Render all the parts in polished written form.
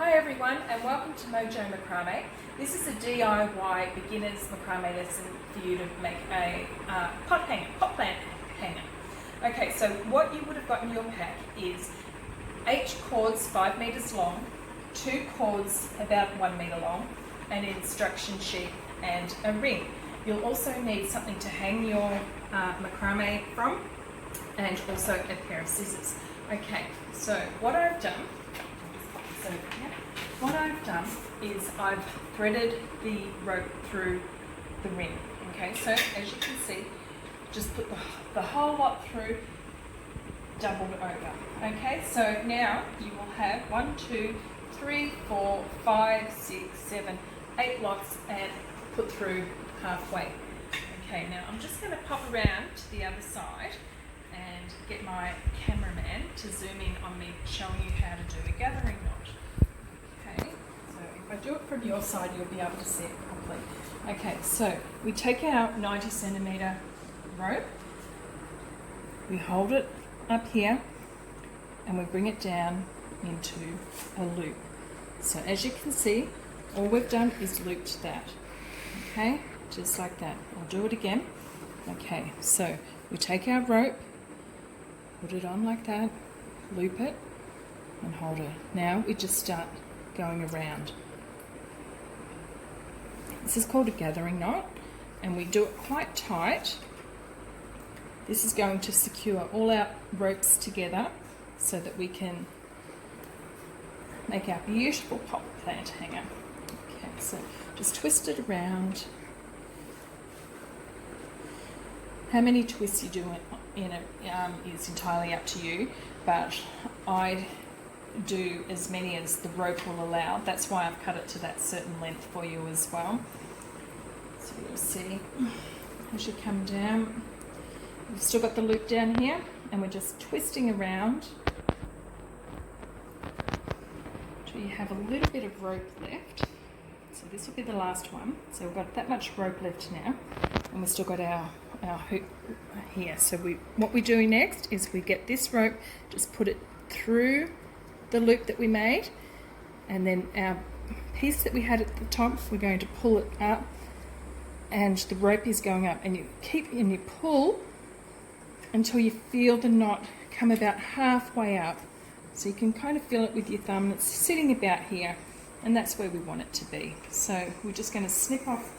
Hi everyone and welcome to Mojo Macrame. This is a DIY beginner's macrame lesson for you to make a pot plant hanger. Okay, so what you would have got in your pack is 8 cords 5 meters long, 2 cords about 1 meter long, an instruction sheet and a ring. You'll also need something to hang your macrame from and also a pair of scissors. Okay, so what I've done is I've threaded the rope through the ring. Okay, so as you can see, just put the whole lot through, doubled over. Okay, so now you will have 1, 2, 3, 4, 5, 6, 7, 8 lots and put through halfway. Okay, now I'm just going to pop around to the other side and get my cameraman to zoom in on me showing you how to do a gathering knot. Okay, so if I do it from your side, you'll be able to see it properly. Okay, so we take our 90 centimeter rope, we hold it up here and we bring it down into a loop. So as you can see, all we've done is looped that. Okay, just like that. I'll do it again. Okay, so we take our rope, put it on like that, loop it and hold it. Now we just start going around. This is called a gathering knot and we do it quite tight. This is going to secure all our ropes together so that we can make our beautiful pot plant hanger. Okay, so just twist it around. How many twists you do in it is entirely up to you, but I do as many as the rope will allow. That's why I've cut it to that certain length for you as well. So you'll see as you come down, you've still got the loop down here and we're just twisting around until you have a little bit of rope left. So this will be the last one. So we've got that much rope left now and we've still got our hoop here. So what we're doing next is we get this rope, just put it through the loop that we made, and then our piece that we had at the top, we're going to pull it up and the rope is going up and you pull until you feel the knot come about halfway up. So you can kind of feel it with your thumb. It's sitting about here and that's where we want it to be. So we're just going to snip off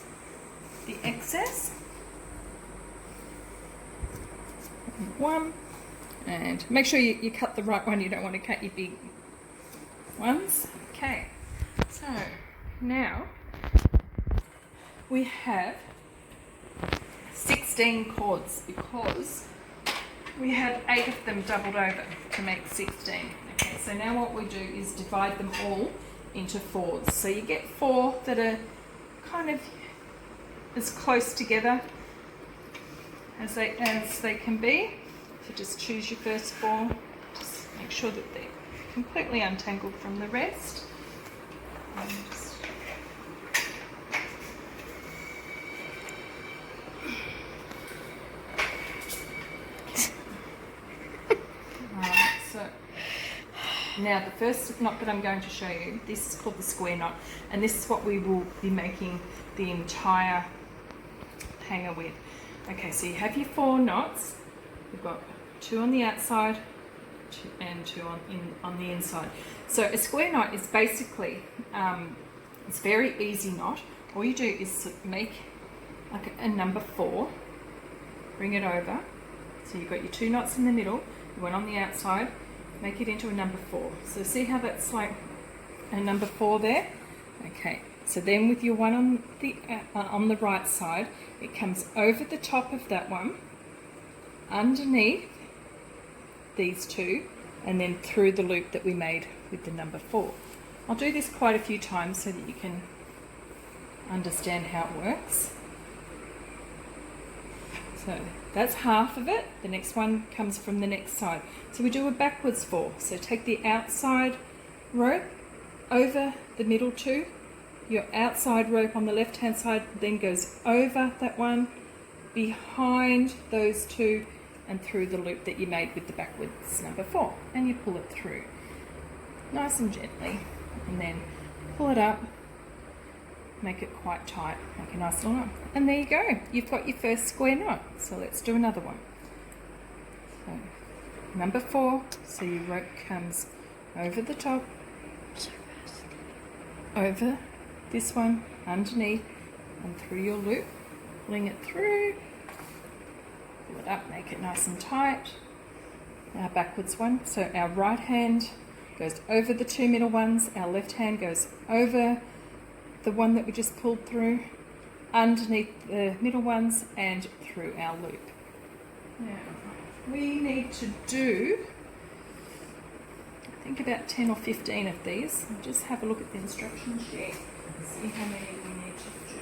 the excess. One, and make sure you cut the right one. You don't want to cut your big ones. Okay, so now we have 16 cords because we have 8 of them doubled over to make 16. Okay, so now what we do is divide them all into 4s. So you get 4 that are kind of as close together as they can be. So just choose your first 4. Just make sure that they're completely untangled from the rest. So now the first knot that I'm going to show you, this is called the square knot, and this is what we will be making the entire hanger with. Okay, so you have your 4 knots. You've got 2 on the outside and 2 on the inside. So a square knot is basically, it's a very easy knot. All you do is make like a number 4, bring it over. So you've got your 2 knots in the middle, one on the outside, make it into a number 4. So see how that's like a number 4 there? Okay, so then with your one on the right side, it comes over the top of that one, underneath these 2, and then through the loop that we made with the number 4. I'll do this quite a few times so that you can understand how it works. So that's half of it. The next one comes from the next side. So we do a backwards 4. So take the outside rope over the middle 2. Your outside rope on the left hand side then goes over that one, behind those 2, and through the loop that you made with the backwards number 4, and you pull it through nice and gently. and then pull it up, make it quite tight, make a nice little knot. And there you go, you've got your first square knot. So let's do another one. So, number 4, so your rope comes over the top, over this one, underneath, and through your loop, pulling it through, pull it up, make it nice and tight. Our backwards one, so our right hand goes over the 2 middle ones, our left hand goes over the one that we just pulled through, underneath the middle ones, and through our loop. Now, we need to do, I think, about 10 or 15 of these. I'll just have a look at the instruction sheet, see how many we need to do.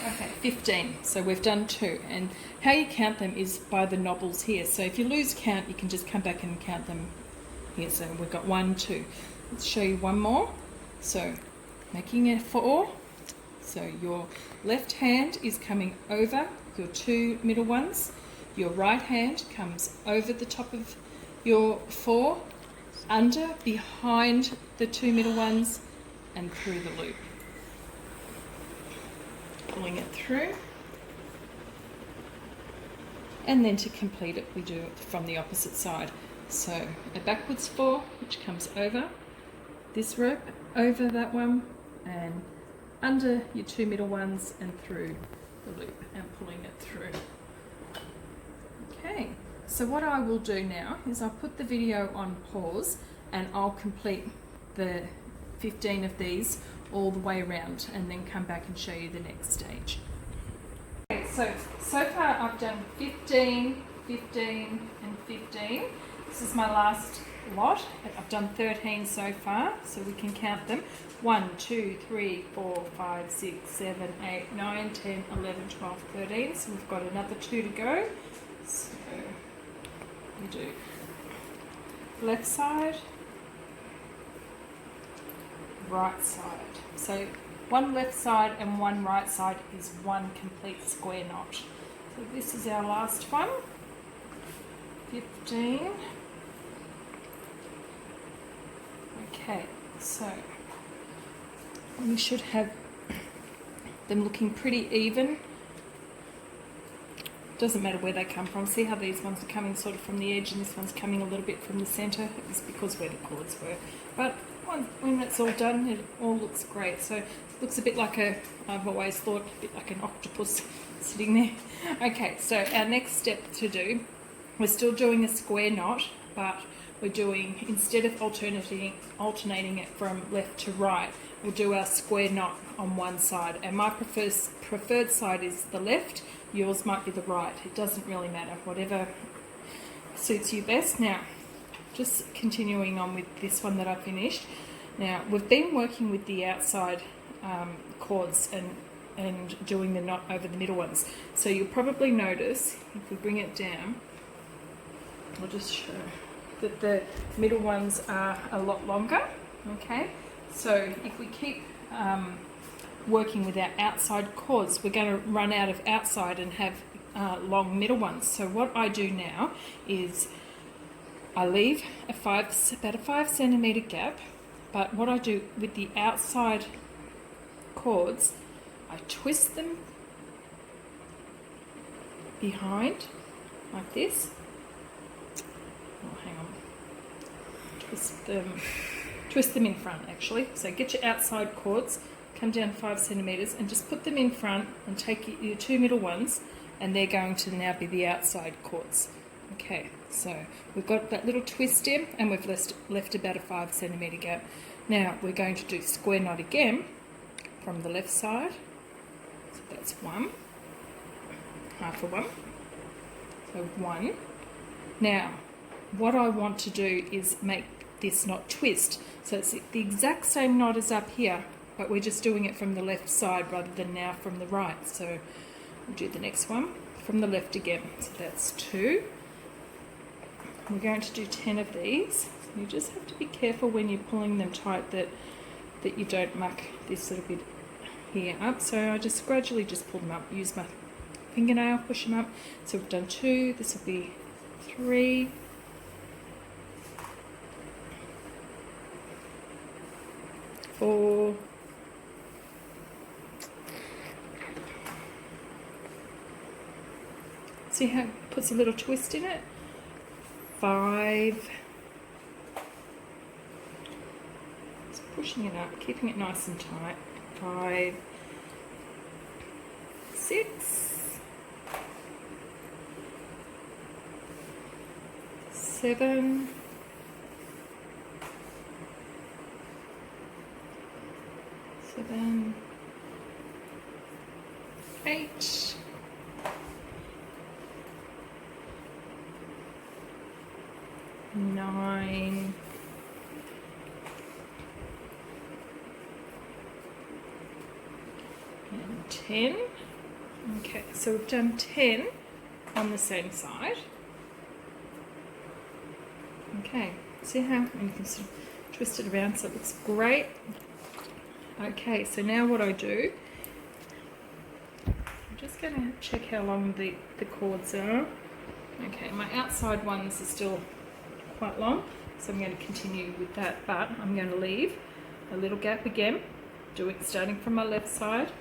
Okay, 15. So we've done 2. And how you count them is by the knobbles here. So if you lose count, you can just come back and count them here. So we've got 1, 2. Let's show you one more. So making a 4. So your left hand is coming over your 2 middle ones. Your right hand comes over the top of your 4, under, behind the 2 middle ones, and through the loop. Pulling it through. And then to complete it, we do it from the opposite side. So a backwards 4, which comes over this rope, over that one, and under your 2 middle ones, and through the loop, and pulling it through. Okay, so what I will do now is I'll put the video on pause, and I'll complete the 15 of these all the way around, and then come back and show you the next stage. Okay, so far I've done 15, 15 and 15. This is my last lot. I've done 13 so far, so we can count them. 1, 2, 3, 4, 5, 6, 7, 8, 9, 10, 11, 12, 13. So we've got another 2 to go. So we do left side, right side. So one left side and one right side is one complete square knot. So this is our last one. 15. Okay, so we should have them looking pretty even. Doesn't matter where they come from. See how these ones are coming sort of from the edge and this one's coming a little bit from the centre? It's because where the cords were. But when it's all done, it all looks great. So it looks a bit like I've always thought, a bit like an octopus sitting there. Okay, so our next step to do, we're still doing a square knot, but we're doing, instead of alternating it from left to right, we'll do our square knot on one side. And my preferred side is the left, yours might be the right. It doesn't really matter, whatever suits you best. Now, just continuing on with this one that I finished. Now, we've been working with the outside cords and doing the knot over the middle ones. So you'll probably notice, if we bring it down, I'll just show that the middle ones are a lot longer. Okay, so if we keep working with our outside cords, we're going to run out of outside and have long middle ones. So what I do now is I leave about a 5 centimetre gap, but what I do with the outside cords, I twist them behind like this. Oh, hang on. Twist them in front actually. So get your outside cords, come down 5 centimetres and just put them in front and take your 2 middle ones, and they're going to now be the outside cords. Okay, so we've got that little twist in and we've left about a 5 centimetre gap. Now we're going to do square knot again from the left side. So that's 1, half a 1, so 1. Now what I want to do is make this knot twist. So it's the exact same knot as up here, but we're just doing it from the left side rather than now from the right. So we'll do the next one from the left again. So that's 2. We're going to do 10 of these. You just have to be careful when you're pulling them tight that you don't muck this little bit here up. So I just gradually just pull them up, use my fingernail, push them up. So we've done 2, this will be 3, 4, see how it puts a little twist in it? 5, just pushing it up, keeping it nice and tight. 5, 6, 7, 8, 9, and 10. Okay, so we've done 10 on the same side. Okay, see how, and you can sort of twist it around so it looks great. Okay, so now what I do, I'm just going to check how long the cords are. Okay, my outside ones are still quite long, so I'm going to continue with that, but I'm going to leave a little gap again, starting from my left side,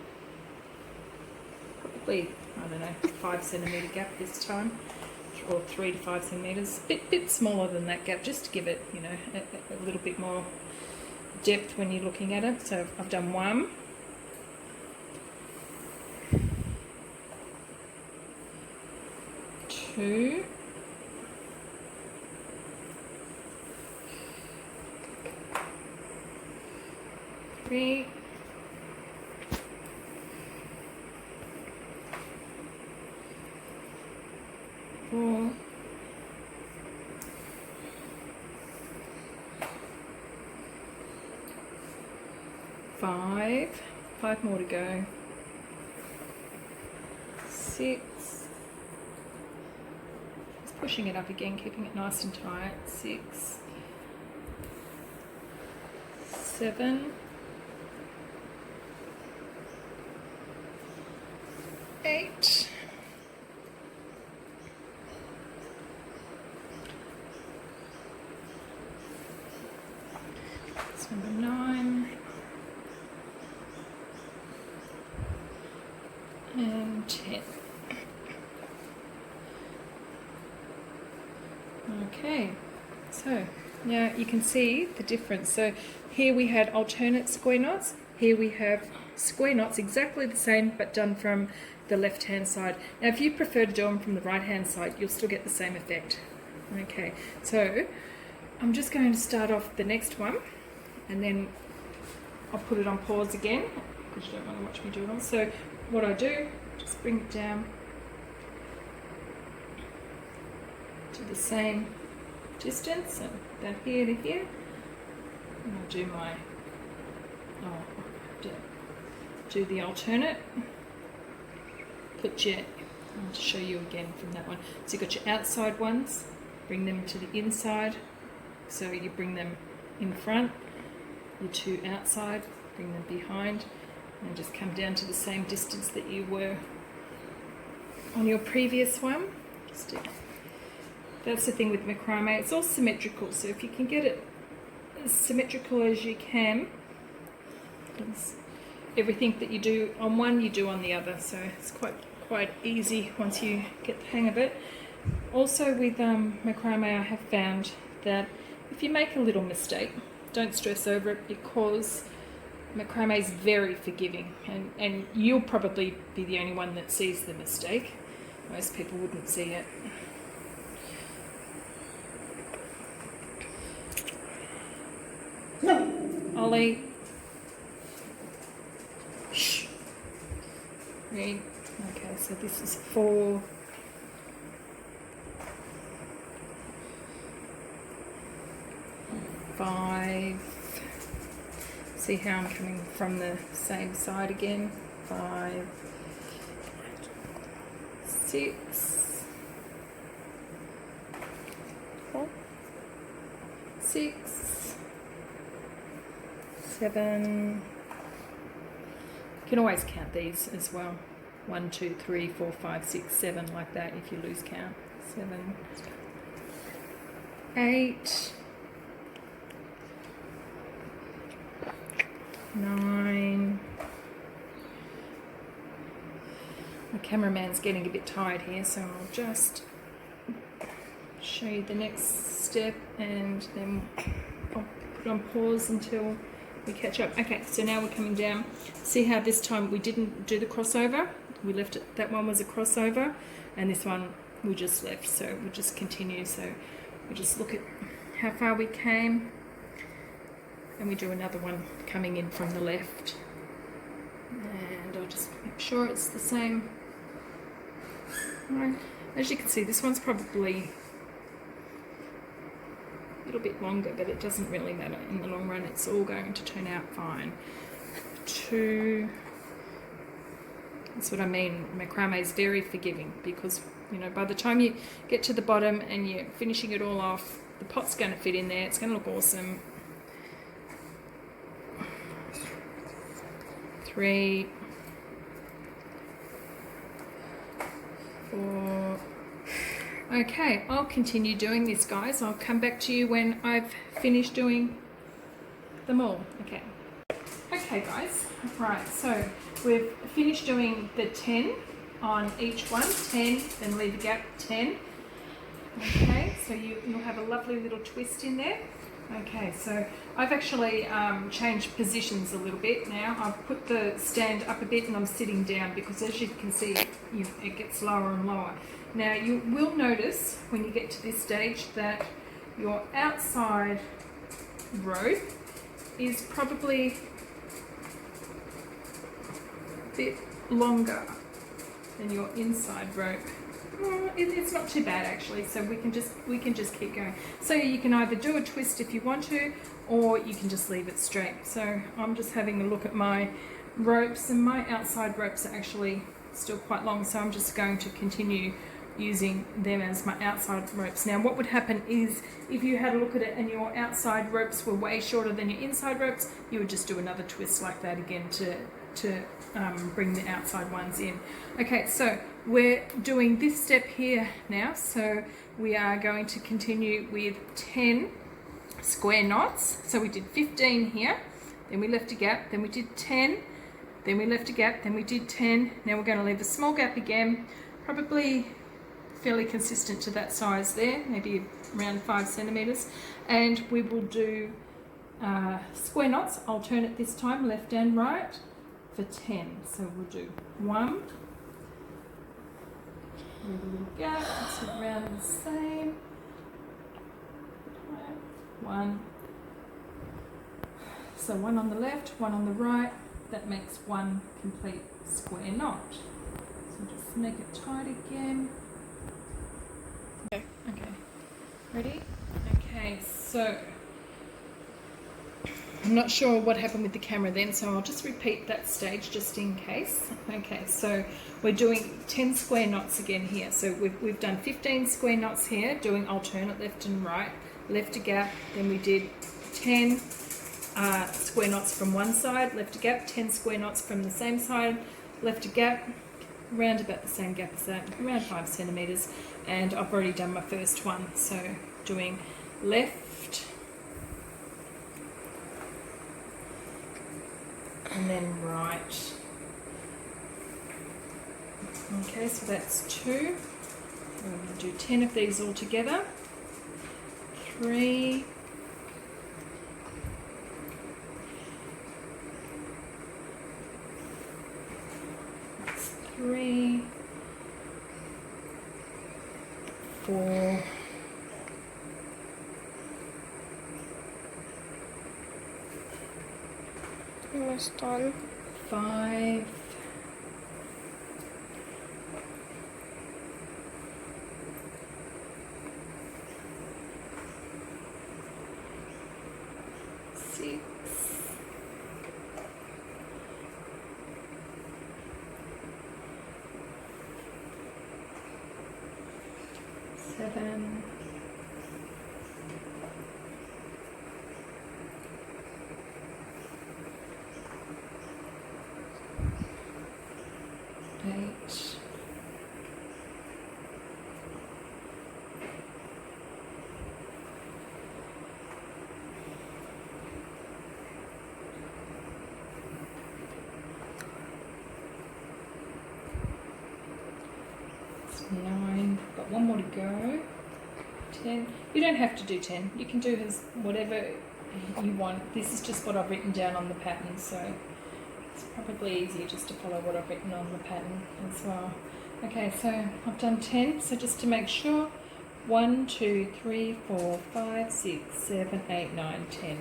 probably, I don't know, 5 centimetre gap this time, or 3 to 5 centimetres, bit smaller than that gap, just to give it, you know, a little bit more depth when you're looking at it. So I've done 1, 2, 3, 4, 5 more to go, 6, just pushing it up again, keeping it nice and tight, 6, 7, 8, 9, and 10. Okay, so now you can see the difference. So here we had alternate square knots, here we have square knots exactly the same but done from the left hand side. Now if you prefer to do them from the right hand side, you'll still get the same effect. Okay, so I'm just going to start off the next one and then I'll put it on pause again because you don't want to watch me do it all. So what I do, just bring it down to the same distance, and down here to here, and I'll do my, do the alternate, put your, I'll show you again from that one. So you've got your outside ones, bring them to the inside, so you bring them in front, your 2 outside, bring them behind, and just come down to the same distance that you were on your previous one. That's the thing with macrame, it's all symmetrical, so if you can get it as symmetrical as you can, everything that you do on one you do on the other, so it's quite easy once you get the hang of it. Also with macrame, I have found that if you make a little mistake, don't stress over it, because macrame is very forgiving, and you'll probably be the only one that sees the mistake. Most people wouldn't see it. Ollie. Shh. Read. Okay, so this is 4. 5. See how I'm coming from the same side again. 5, 6, 6, 7. You can always count these as well. 1, 2, 3, 4, 5, 6, 7, like that if you lose count. 7, 8, 9. The cameraman's getting a bit tired here, so I'll just show you the next step and then I'll put on pause until we catch up. Okay, so now we're coming down. See how this time we didn't do the crossover? We left it, that one was a crossover, and this one we just left, so we'll just continue. So we just look at how far we came, and we do another one coming in from the left, and I'll just make sure it's the same. Right. As you can see, this one's probably a little bit longer, but it doesn't really matter in the long run. It's all going to turn out fine. 2. That's what I mean. Macrame is very forgiving, because you know, by the time you get to the bottom and you're finishing it all off, the pot's going to fit in there. It's going to look awesome. 3, 4. Okay, I'll continue doing this, guys. I'll come back to you when I've finished doing them all. Okay guys, right, so we've finished doing the 10 on each one. 10, then leave a gap, 10. Okay, so you'll have a lovely little twist in there. Okay, so I've actually changed positions a little bit now. I've put the stand up a bit and I'm sitting down, because as you can see, it gets lower and lower. Now you will notice when you get to this stage that your outside rope is probably a bit longer than your inside rope. It's not too bad actually, so we can just keep going. So you can either do a twist if you want to, or you can just leave it straight. So I'm just having a look at my ropes, and my outside ropes are actually still quite long, so I'm just going to continue using them as my outside ropes. Now what would happen is, if you had a look at it and your outside ropes were way shorter than your inside ropes, you would just do another twist like that again to bring the outside ones in. Okay, so we're doing this step here now, so we are going to continue with 10 square knots. So we did 15 here, then we left a gap, then we did 10, then we left a gap, then we did 10. Now we're going to leave a small gap again, probably fairly consistent to that size there, maybe around 5 centimeters, and we will do square knots, alternate this time, left and right, for 10. So we'll do 1, leave a little gap, it's around the same, 1, so 1 on the left, 1 on the right, that makes 1 complete square knot. So just make it tight again. Okay, ready? Okay, so I'm not sure what happened with the camera then, so I'll just repeat that stage just in case. Okay, so we're doing 10 square knots again here. So we've done 15 square knots here, doing alternate left and right, left a gap, then we did 10 square knots from one side, left a gap, 10 square knots from the same side, left a gap, around about the same gap as that, around 5 centimeters, and I've already done my first one, so doing left and then right. Okay, so that's 2. We're going to do 10 of these all together. 3, 3, 4, 5, 6, 7, 8, 9, 9. Got one more to go. 10. You don't have to do 10. You can do as whatever you want. This is just what I've written down on the pattern, so it's probably easier just to follow what I've written on the pattern as well. Okay, so I've done 10. So just to make sure, 1, 2, 3, 4, 5, 6, 7, 8, 9, 10.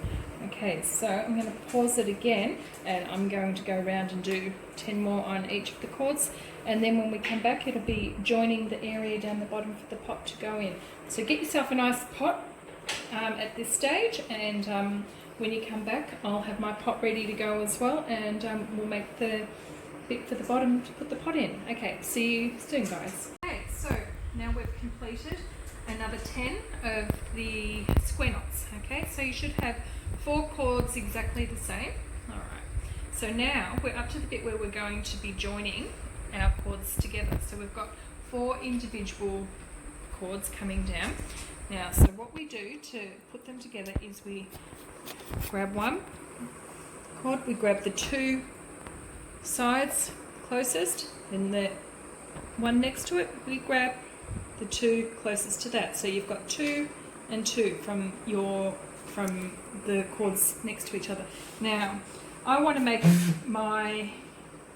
Okay, so I'm going to pause it again, and I'm going to go around and do 10 more on each of the cords, and then when we come back it'll be joining the area down the bottom for the pot to go in. So get yourself a nice pot at this stage, and when you come back I'll have my pot ready to go as well, and we'll make the bit for the bottom to put the pot in. Okay, see you soon, guys. Okay, so now we've completed another 10 of the square knots. Okay, so you should have 4 cords exactly the same. Alright, so now we're up to the bit where we're going to be joining our cords together. So we've got 4 individual cords coming down. Now, so what we do to put them together is we grab one cord, we grab the 2 sides closest, then the one next to it, we grab the 2 closest to that. So you've got 2 and 2 from the cords next to each other. Now, I want to make my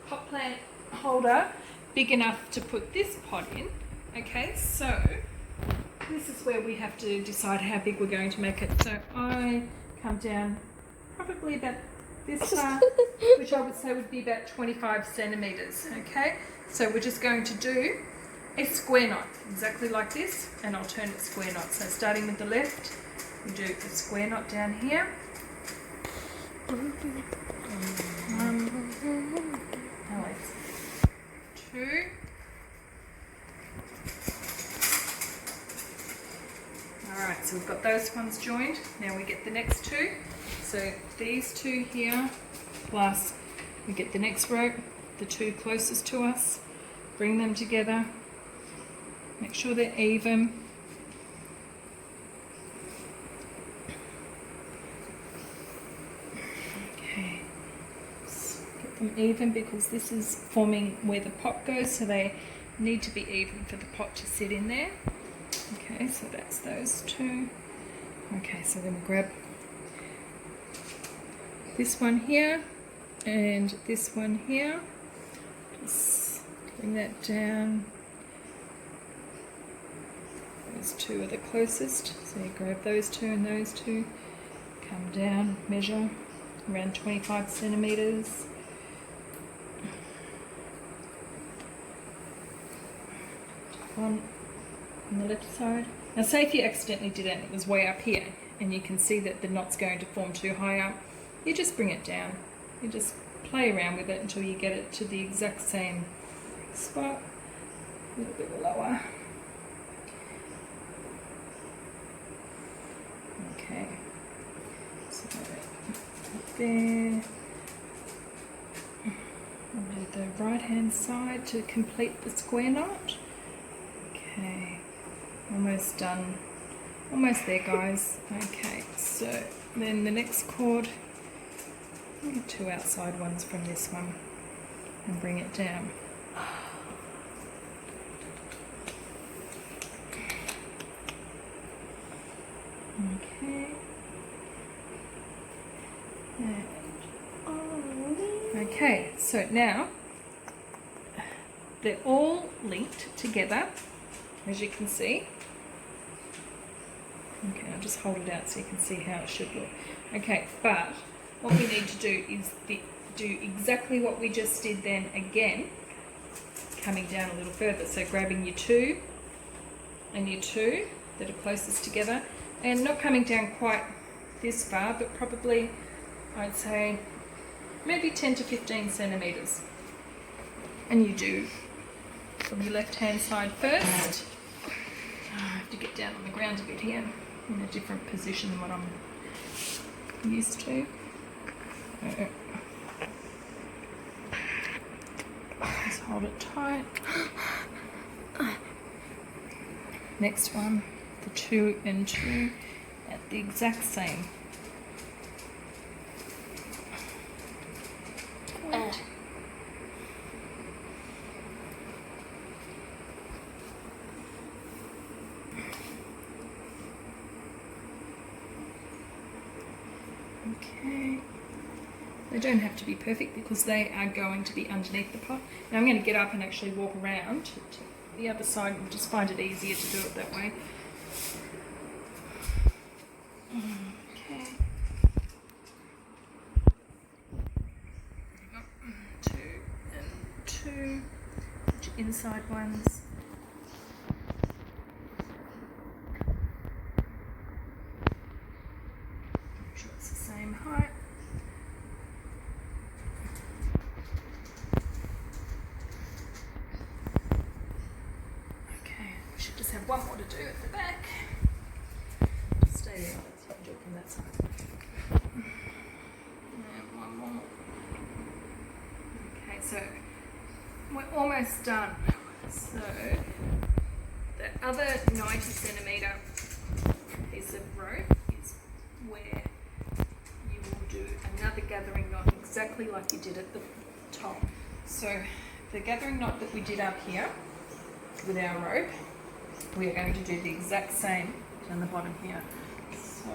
pot plant holder big enough to put this pot in. Okay, so this is where we have to decide how big we're going to make it. So I come down probably about this far, which I would say would be about 25 centimeters. Okay, so we're just going to do a square knot exactly like this, and I'll turn it square knot. So starting with the left, we do a square knot down here. 2. Alright, so we've got those ones joined. Now we get the next 2. So these 2 here, plus we get the next row, the 2 closest to us, bring them together, make sure they're even. Okay, so get them even because this is forming where the pot goes, so they need to be even for the pot to sit in there. Okay, so that's those 2. Okay, so then we grab this one here and this one here. Just bring that down. Those 2 are the closest, so you grab those 2 and those 2. Come down, measure around 25 centimeters. On the left side. Now say if you accidentally did it and it was way up here and you can see that the knot's going to form too high up, you just bring it down. You just play around with it until you get it to the exact same spot, a little bit lower. Okay, so up there. I'll do the right hand side to complete the square knot. Okay, almost done, almost there, guys. Okay, so then the next cord, get 2 outside ones from this one and bring it down. Okay, okay, so now they're all linked together, as you can see. Okay, I'll just hold it out so you can see how it should look. Okay, but what we need to do is do exactly what we just did then again, coming down a little further. So grabbing your 2 and your 2 that are closest together, and not coming down quite this far, but probably, I'd say, maybe 10 to 15 centimeters. And you do from your left hand side first. I have to get down on the ground a bit here, in a different position than what I'm used to. Just hold it tight. Next one, the 2 and 2 at the exact same point. Okay. They don't have to be perfect because they are going to be underneath the pot. Now I'm going to get up and actually walk around to the other side and just find it easier to do it that way. Okay. Two and two. Put your inside ones. Make sure it's the same height. Should just have one more to do at the back. Stay there, let's do it from that side. And one more. Okay, so we're almost done. So the other 90 centimetre piece of rope is where you will do another gathering knot exactly like you did at the top. So the gathering knot that we did up here with our rope, we are going to do the exact same on the bottom here. So,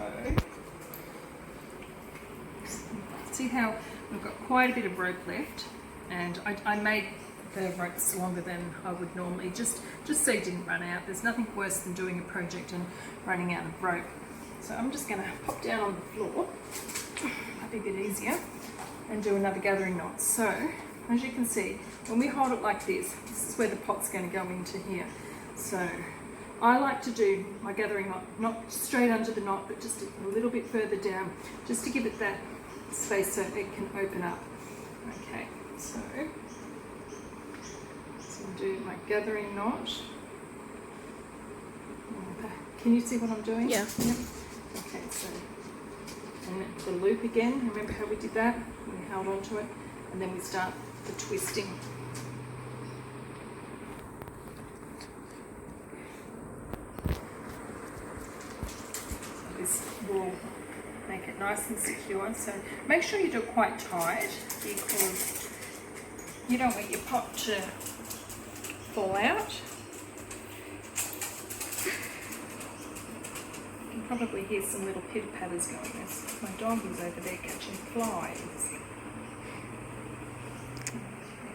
see how we've got quite a bit of rope left, and I made the ropes longer than I would normally, just so you didn't run out. There's nothing worse than doing a project and running out of rope. So I'm just going to pop down on the floor, might be a bit easier, and do another gathering knot. So, as you can see, when we hold it like this, this is where the pot's going to go into here. So I like to do my gathering knot, not straight under the knot, but just a little bit further down, just to give it that space so it can open up. Okay, so I'll do my gathering knot. Can you see what I'm doing? Yeah. Okay, so and the loop again. Remember how we did that? We held onto it, and then we start the twisting. This will make it nice and secure, so make sure you do it quite tight because you don't want your pot to fall out. You can probably hear some little pitter patters going. My dog is over there catching flies.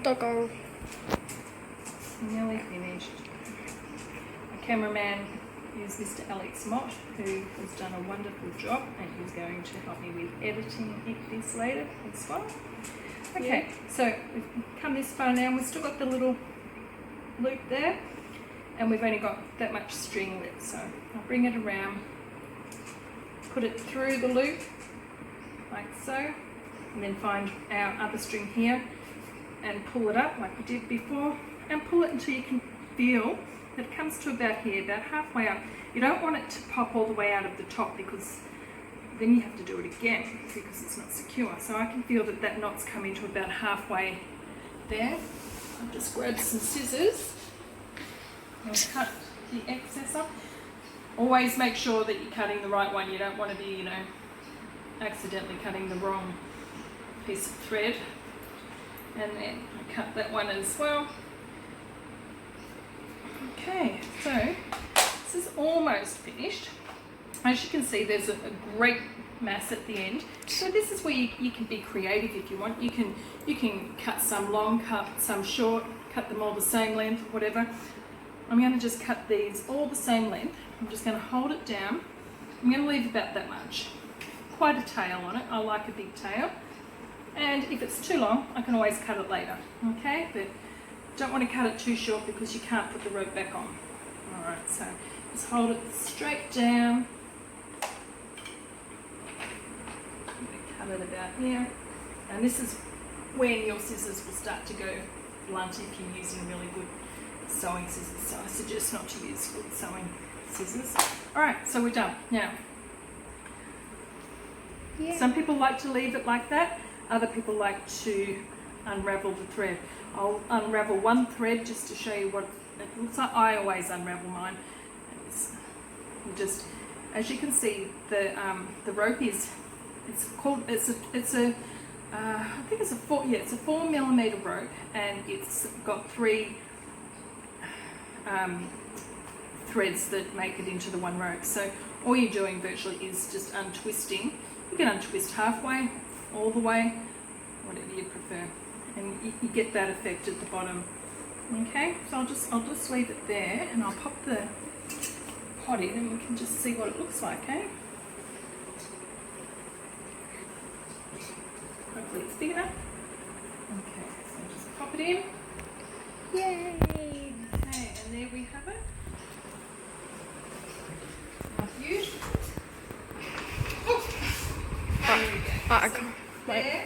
Doggo. Nearly finished. My cameraman is Mr. Alex Mott, who has done a wonderful job, and he's going to help me with editing this later as well. Okay, so we've come this far now, and we've still got the little loop there, and we've only got that much string left. So I'll bring it around, put it through the loop, like so, and then find our other string here, and pull it up like we did before, and pull it until you can feel that it comes to about here, about halfway up. You don't want it to pop all the way out of the top because then you have to do it again because it's not secure. So I can feel that that knot's coming to about halfway there. I'll just grab some scissors and cut the excess off. Always make sure that you're cutting the right one. You don't want to be, accidentally cutting the wrong piece of thread. And then I cut that one as well. Okay, so this is almost finished. As you can see, there's a great mass at the end. So this is where you can be creative if you want. You can cut some long, cut some short, cut them all the same length, whatever. I'm going to just cut these all the same length. I'm just going to hold it down. I'm going to leave about that much. Quite a tail on it. I like a big tail. And if it's too long, I can always cut it later. Okay, but don't want to cut it too short because you can't put the rope back on. Alright, so just hold it straight down. I'm going to cut it about here. And this is when your scissors will start to go blunt if you're using really good sewing scissors. So I suggest not to use good sewing scissors. Alright, so we're done. Now, some people like to leave it like that. Other people like to unravel the thread. I'll unravel one thread just to show you what it looks like. I always unravel mine. Just as you can see, the rope is I think it's a 4mm rope, and it's got 3 threads that make it into the one rope. So all you're doing virtually is just untwisting You can untwist halfway, all the way, whatever you prefer, and you get that effect at the bottom. Okay, so I'll just leave it there, and I'll pop the pot in, and we can just see what it looks like. Okay. Hopefully it's big enough. Okay, so just pop it in. Yay! Okay, and there we have it. Huge. There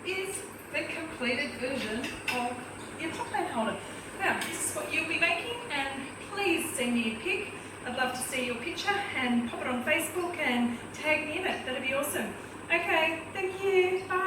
is the completed version of your pop plant holder. Now, this is what you'll be making, and please send me a pic. I'd love to see your picture and pop it on Facebook and tag me in it. That'd be awesome. Okay, thank you. Bye.